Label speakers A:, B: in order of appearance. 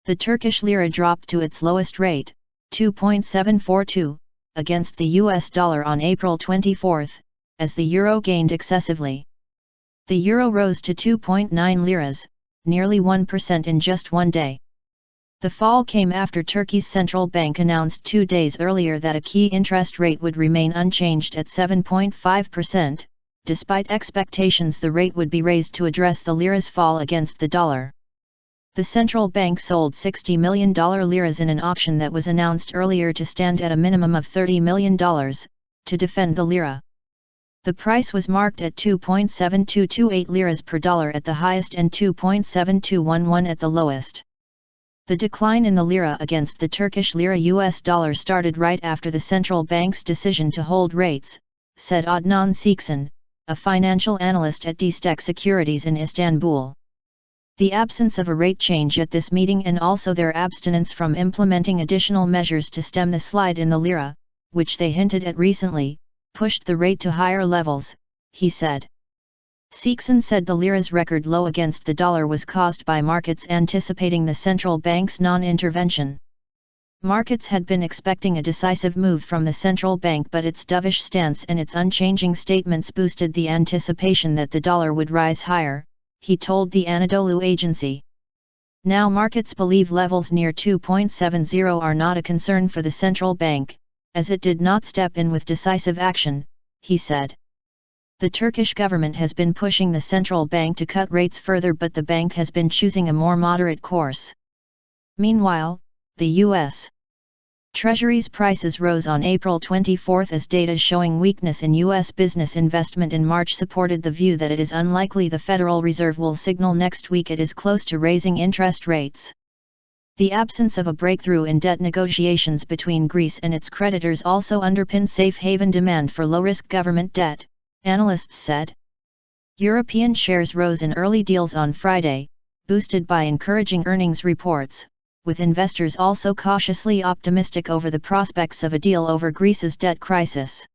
A: The Turkish lira dropped to its lowest rate, 2.742, against the US dollar on April 24, as the euro gained excessively. The euro rose to 2.9 liras, nearly 1% in just one day. The fall came after Turkey's central bank announced 2 days earlier that a key interest rate would remain unchanged at 7.5%, despite expectations the rate would be raised to address the lira's fall against the dollar. The central bank sold $60 million liras in an auction that was announced earlier to stand at a minimum of $30 million, to defend the lira. The price was marked at 2.7228 liras per dollar at the highest and 2.7211 at the lowest. The decline in the lira against the Turkish Lira U.S. dollar started right after the central bank's decision to hold rates, said Adnan Çekçen, a financial analyst at Destek Securities in Istanbul. The absence of a rate change at this meeting and also their abstinence from implementing additional measures to stem the slide in the lira, which they hinted at recently, pushed the rate to higher levels, he said. Çekçen said the lira's record low against the dollar was caused by markets anticipating the central bank's non-intervention. Markets had been expecting a decisive move from the central bank, but its dovish stance and its unchanging statements boosted the anticipation that the dollar would rise higher, he told the Anadolu agency. Now markets believe levels near 2.70 are not a concern for the central bank, as it did not step in with decisive action, he said. The Turkish government has been pushing the central bank to cut rates further, but the bank has been choosing a more moderate course. Meanwhile, the U.S. Treasury's prices rose on April 24 as data showing weakness in U.S. business investment in March supported the view that it is unlikely the Federal Reserve will signal next week it is close to raising interest rates. The absence of a breakthrough in debt negotiations between Greece and its creditors also underpinned safe haven demand for low-risk government debt, analysts said. European shares rose in early deals on Friday, boosted by encouraging earnings reports, with investors also cautiously optimistic over the prospects of a deal over Greece's debt crisis.